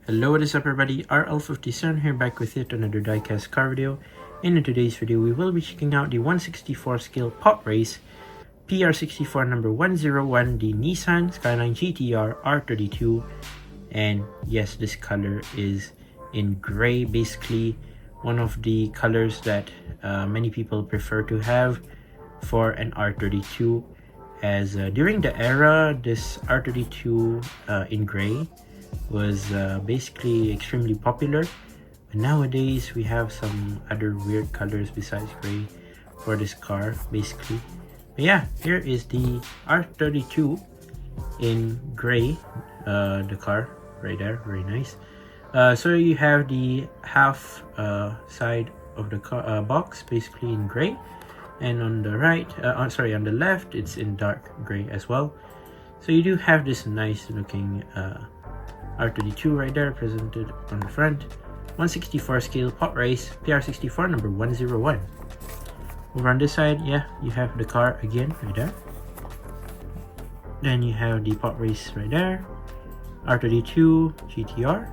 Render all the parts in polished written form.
Hello, what is up everybody, RL57 here, back with yet another diecast car video. And in today's video we will be checking out the 1/64 scale pop race PR64 number 101, the Nissan Skyline GTR R32. And yes, this color is in gray, basically one of the colors that many people prefer to have for an R32, as during the era this R32 in gray was basically extremely popular. But nowadays we have some other weird colors besides gray for this car basically. But yeah, here is the R32 in gray, the car right there, very nice. So you have the half side of the car, box basically in gray, and on the right, on the left, it's in dark gray as well. So you do have this nice looking R32 right there presented on the front. 1/64 scale pop race PR64 number 101. Over on this side, yeah, you have the car again right there. Then you have the pop race right there. R32 GTR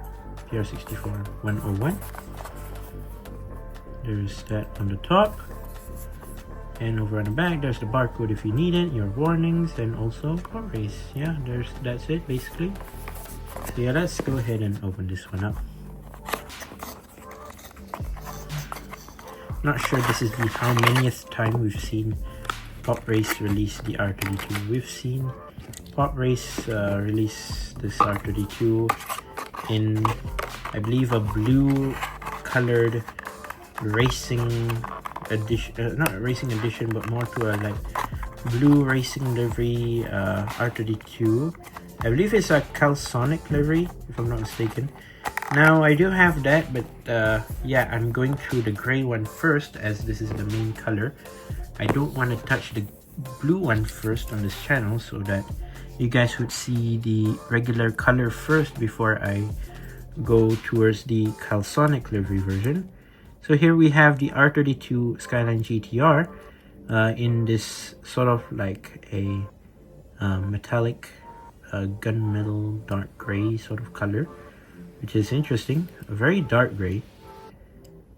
PR64 101. There's that on the top. And over on the back, there's the barcode if you need it, your warnings, and also pop race. Yeah, that's it basically. So yeah, let's go ahead and open this one up. Not sure this is the how manyth time we've seen Pop Race release the R32. We've seen Pop Race release this R32 in, I believe, a blue colored racing edition, not racing edition, but more to a like blue racing livery R32. I believe it's a Calsonic livery, if I'm not mistaken. Now, I do have that, but yeah, I'm going through the gray one first, as this is the main color. I don't want to touch the blue one first on this channel, so that you guys would see the regular color first before I go towards the Calsonic livery version. So here we have the R32 Skyline GTR in this sort of like a metallic gunmetal dark gray sort of color, which is interesting, a very dark gray.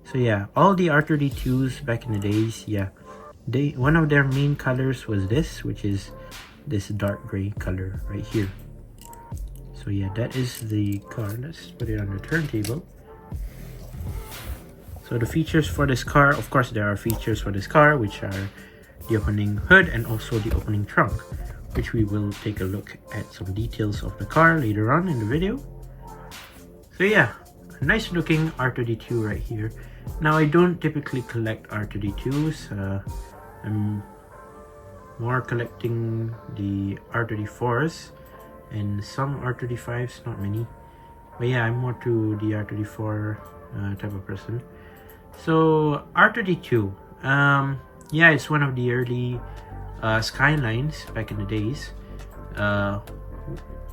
So yeah, all the R32s back in the days, yeah, one of their main colors was this, which is this dark gray color right here. So yeah, that is the car. Let's put it on the turntable. So the features for this car, of course there are features for this car, which are the opening hood and also the opening trunk, which we will take a look at some details of the car later on in the video. So yeah, a nice looking R32 right here. Now, I don't typically collect R32s. I'm more collecting the R34s and some R35s, not many. But yeah, I'm more to the R34 type of person. So R32, yeah, it's one of the early Skylines back in the days.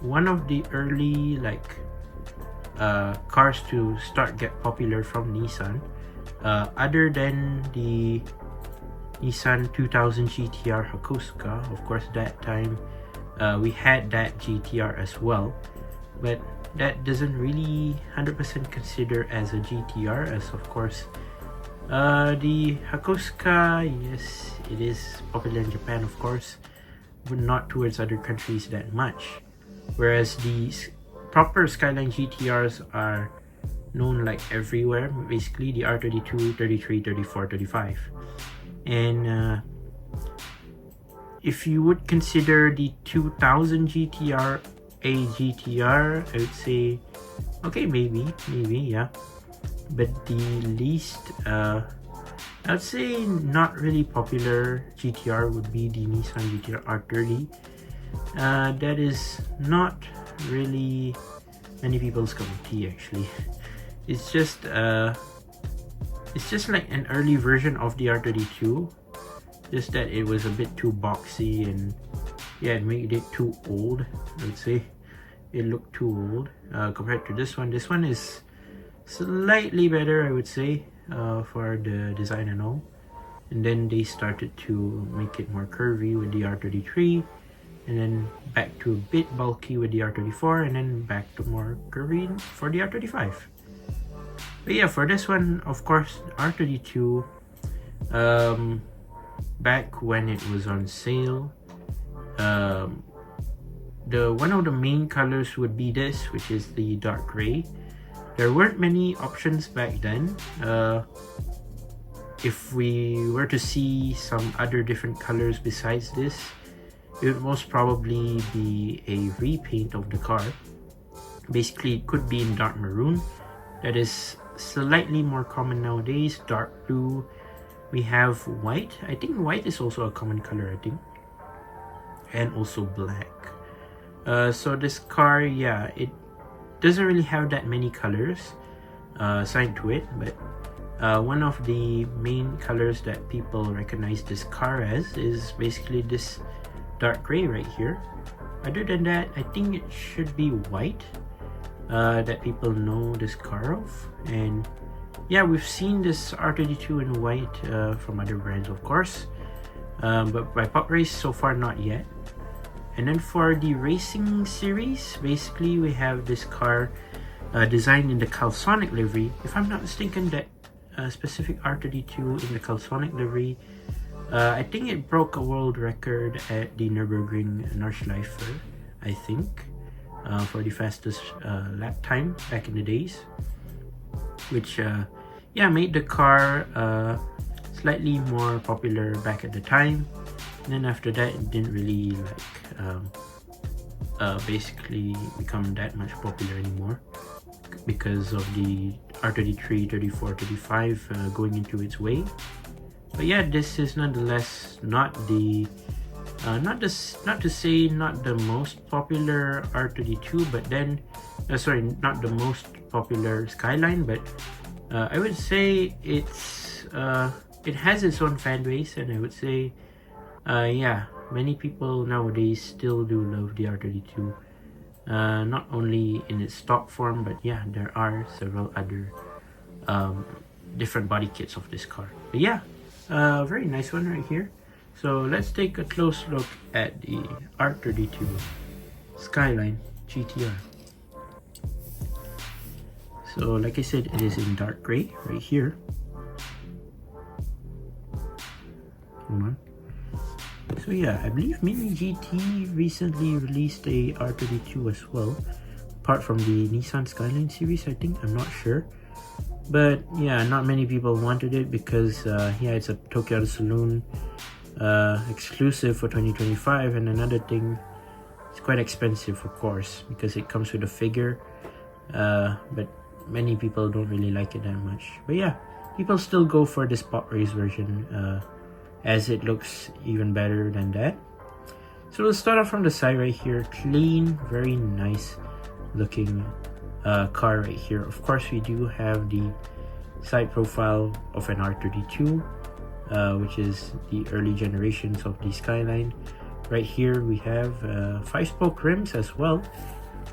One of the early like cars to get popular from Nissan, other than the Nissan 2000 GTR Hakosuka. Of course, that time we had that GTR as well, but that doesn't really 100% consider as a GTR, as of course the Hakosuka, yes, it is popular in Japan, of course, but not towards other countries that much. Whereas the proper Skyline GTRs are known like everywhere, basically the R32, 33, 34, 35. And if you would consider the 2000 GTR a GTR, I would say, okay, maybe, yeah. But the least, I would say not really popular GTR would be the Nissan GTR R30. That is not really many people's cup of tea actually. It's just like an early version of the R32, just that it was a bit too boxy, and yeah, it made it too old. I would say it looked too old compared to this one. This one is slightly better, I would say, for the design and all. And then they started to make it more curvy with the R33. and then back to a bit bulky with the R34, and then back to more curvy for the R35. But yeah, for this one, of course, R32, back when it was on sale, one of the main colors would be this, which is the dark gray. There weren't many options back then. If we were to see some other different colors besides this, it would most probably be a repaint of the car. Basically, it could be in dark maroon. That is slightly more common nowadays. Dark blue. We have white. I think white is also a common color, I think. And also black. So this car, yeah, it doesn't really have that many colors assigned to it, but one of the main colors that people recognize this car as is basically this dark gray right here. Other than that, I think it should be white that people know this car of. And yeah, we've seen this R32 in white from other brands, of course, but by Pop Race so far not yet. And then for the racing series, basically we have this car designed in the Calsonic livery. If I'm not mistaken, that specific R32 in the Calsonic livery, I think it broke a world record at the Nürburgring Nordschleife, I think, for the fastest lap time back in the days, which yeah, made the car slightly more popular back at the time. And then after that, it didn't really basically become that much popular anymore because of the R33, 34, 35 going into its way. But yeah, this is nonetheless not the not to say not the most popular R32, but then sorry, not the most popular Skyline, but I would say it's it has its own fan base, and I would say yeah, many people nowadays still do love the R32, not only in its stock form, but yeah, there are several other different body kits of this car. But yeah, very nice one right here. So let's take a close look at the R32 Skyline GTR. So like I said, it is in dark gray right here. Hold on. So yeah, I believe Mini GT recently released a R32 as well, apart from the Nissan Skyline series, I think. I'm not sure. But yeah, not many people wanted it because yeah, it's a Tokyo Auto Saloon exclusive for 2025, and another thing, it's quite expensive, of course, because it comes with a figure, but many people don't really like it that much. But yeah, people still go for this Pop Race version as it looks even better than that. So we'll start off from the side right here. Clean, very nice looking car right here. Of course, we do have the side profile of an R32, which is the early generations of the Skyline. Right here we have 5-spoke rims as well,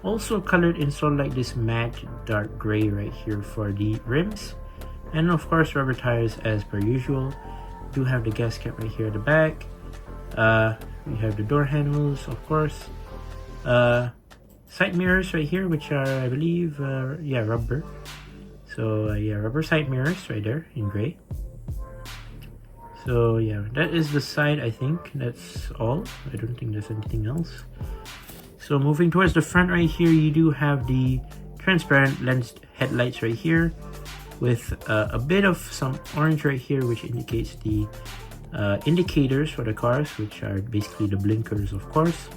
also colored in sort of like this matte dark gray right here for the rims, and of course rubber tires as per usual. Do have the gas cap right here at the back. We have the door handles, of course, side mirrors right here, which are, I believe, yeah, rubber. So yeah, rubber side mirrors right there in gray. So yeah, that is the side. I think that's all. I don't think there's anything else. So moving towards the front right here, you do have the transparent lensed headlights right here, with a bit of some orange right here, which indicates the indicators for the cars, which are basically the blinkers, of course.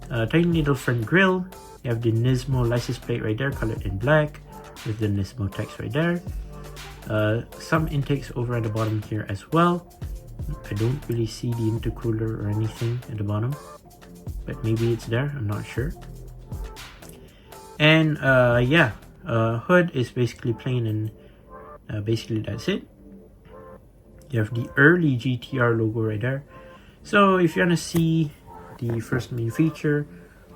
Tiny little front grille. You have the Nismo license plate right there, colored in black, with the Nismo text right there. Some intakes over at the bottom here as well. I don't really see the intercooler or anything at the bottom, but maybe it's there, I'm not sure. And yeah, hood is basically plain, and basically that's it. You have the early GTR logo right there. So if you want to see, the first main feature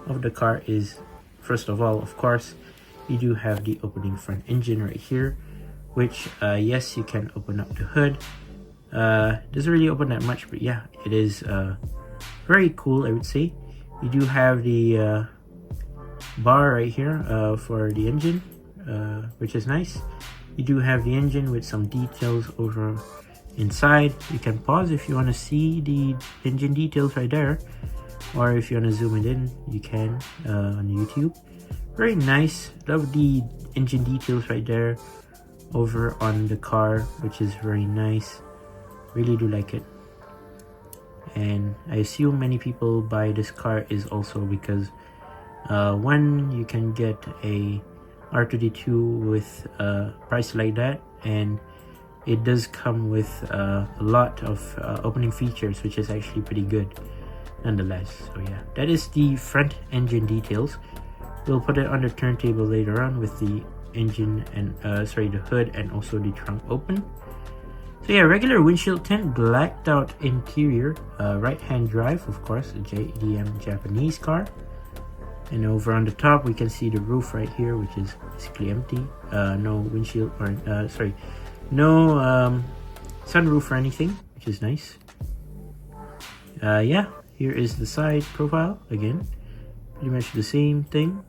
of the car is, first of all, of course, you do have the opening front engine right here, which yes, you can open up the hood. Doesn't really open that much, but yeah, it is very cool, I would say. You do have the bar right here for the engine, which is nice. You do have the engine with some details over inside. You can pause if you want to see the engine details right there, or if you want to zoom it in, you can on YouTube. Very nice. Love the engine details right there over on the car, which is very nice. Really do like it. And I assume many people buy this car is also because one, you can get a R32 with a price like that, and it does come with a lot of opening features, which is actually pretty good nonetheless. So yeah, that is the front engine details. We'll put it on the turntable later on with the engine and the hood and also the trunk open. So yeah, regular windshield tint, blacked out interior, right hand drive, of course, a JDM Japanese car. And over on the top we can see the roof right here, which is basically empty. No windshield or no sunroof or anything, which is nice. Yeah, here is the side profile again, pretty much the same thing.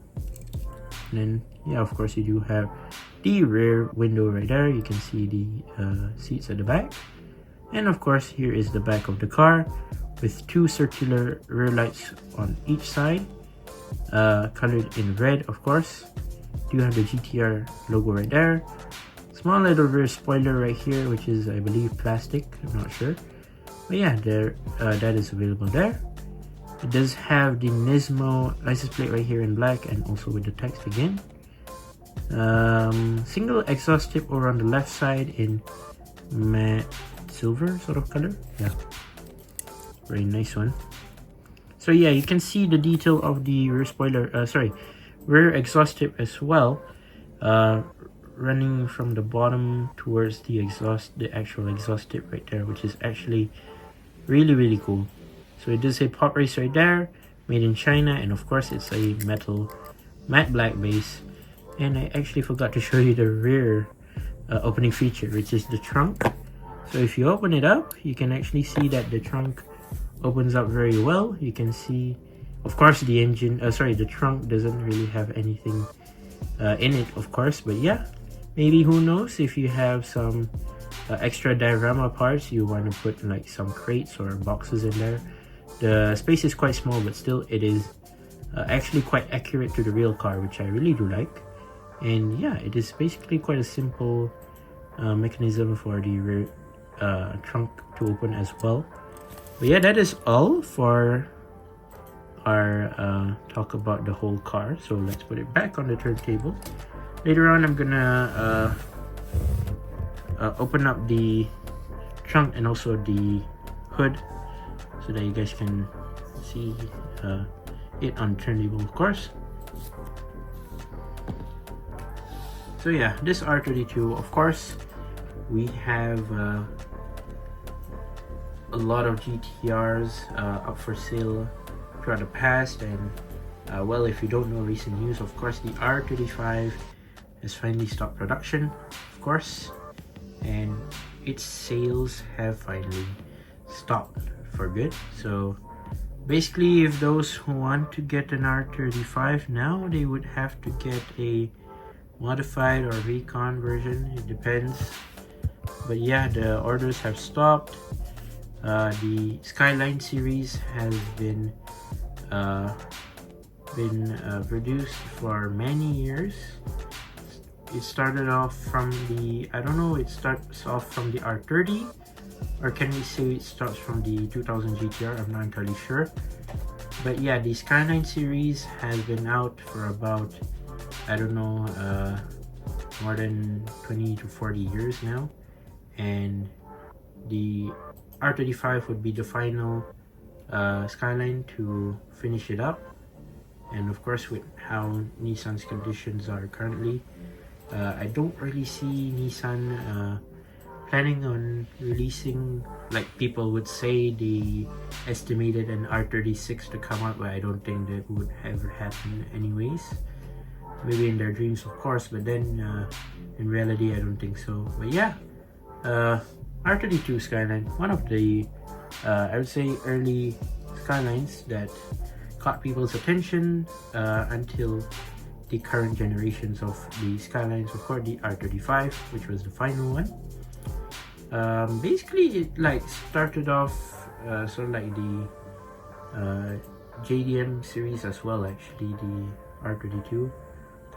And then yeah, of course you do have the rear window right there. You can see the seats at the back, and of course here is the back of the car with two circular rear lights on each side, colored in red. Of course, you have the GTR logo right there. Small little rear spoiler right here, which is, I believe, plastic. I'm not sure, but yeah, there that is available there. It does have the Nismo license plate right here in black, and also with the text again. Single exhaust tip over on the left side in matte silver sort of color. Yeah, very nice one. So yeah, you can see the detail of the rear spoiler, rear exhaust tip as well, running from the bottom towards the exhaust, the actual exhaust tip right there, which is actually really cool. So it does say Pop Race right there, made in China, and of course it's a metal matte black base. And I actually forgot to show you the rear opening feature, which is the trunk. So if you open it up, you can actually see that the trunk opens up very well. You can see, of course, the engine, the trunk doesn't really have anything in it, of course, but yeah, maybe, who knows, if you have some extra diorama parts, you want to put like some crates or boxes in there. The space is quite small, but still it is actually quite accurate to the real car, which I really do like. And yeah, it is basically quite a simple mechanism for the rear trunk to open as well. But yeah, that is all for our talk about the whole car. So let's put it back on the turntable. Later on, I'm gonna open up the trunk and also the hood so that you guys can see it on the turntable, of course. So yeah, this R32, of course, we have a lot of GTRs up for sale throughout the past, and well, if you don't know recent news, of course, the R35 has finally stopped production, of course, and its sales have finally stopped for good. So basically, if those who want to get an R35 now, they would have to get a modified or recon version. It depends, but yeah, the orders have stopped. The Skyline series has been produced for many years. It started off from the, I don't know, it starts off from the R30, or can we say it starts from the 2000 GTR? I'm not entirely sure, but yeah, the Skyline series has been out for about, I don't know, more than 20 to 40 years now, and the R35 would be the final Skyline to finish it up. And of course, with how Nissan's conditions are currently, I don't really see Nissan planning on releasing, like people would say, the estimated an R36 to come out, but I don't think that would ever happen anyways. Maybe in their dreams, of course, but then in reality, I don't think so. But yeah, R32 Skyline, one of the I would say early Skylines that caught people's attention until the current generations of the Skylines, of course the R35, which was the final one. Basically it like started off sort of like the JDM series as well, actually, the R32,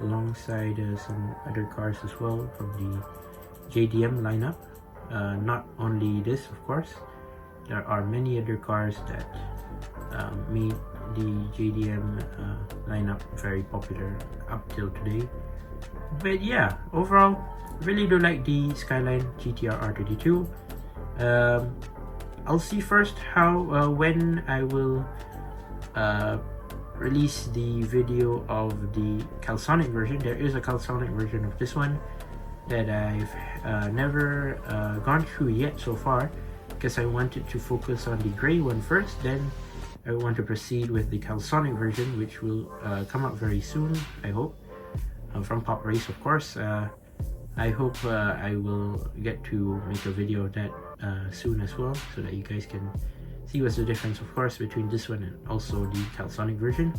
alongside some other cars as well from the JDM lineup. Not only this, of course, there are many other cars that made the JDM lineup very popular up till today. But yeah, overall, really do like the Skyline GTR R32. I'll see first how when I will release the video of the Calsonic version. There is a Calsonic version of this one that I've never gone through yet so far, because I wanted to focus on the gray one first, then I want to proceed with the Calsonic version, which will come out very soon, I hope, from Pop Race, of course. I hope I will get to make a video of that soon as well, so that you guys can see what's the difference, of course, between this one and also the Calsonic version.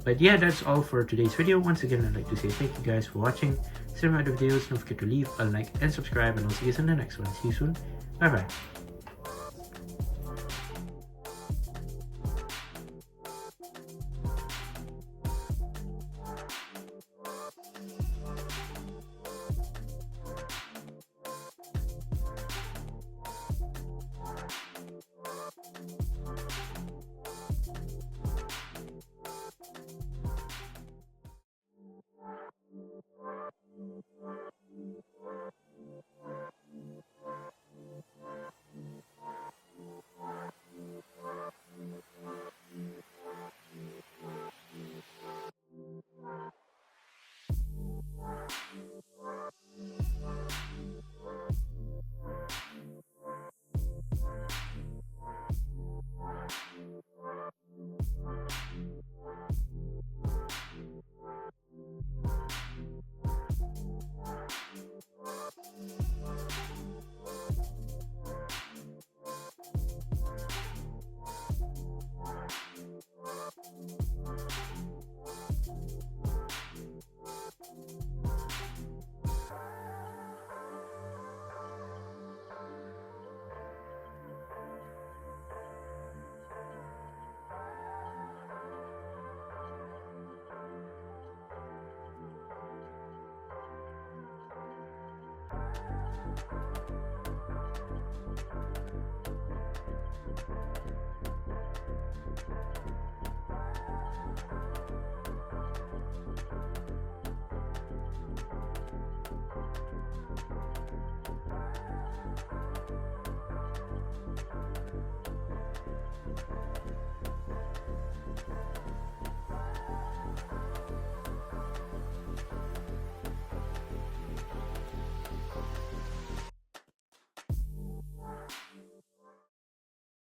But yeah, that's all for today's video. Once again, I'd like to say thank you guys for watching. See my other videos, don't forget to leave a like and subscribe, and I'll see you guys in the next one. See you soon. Bye bye.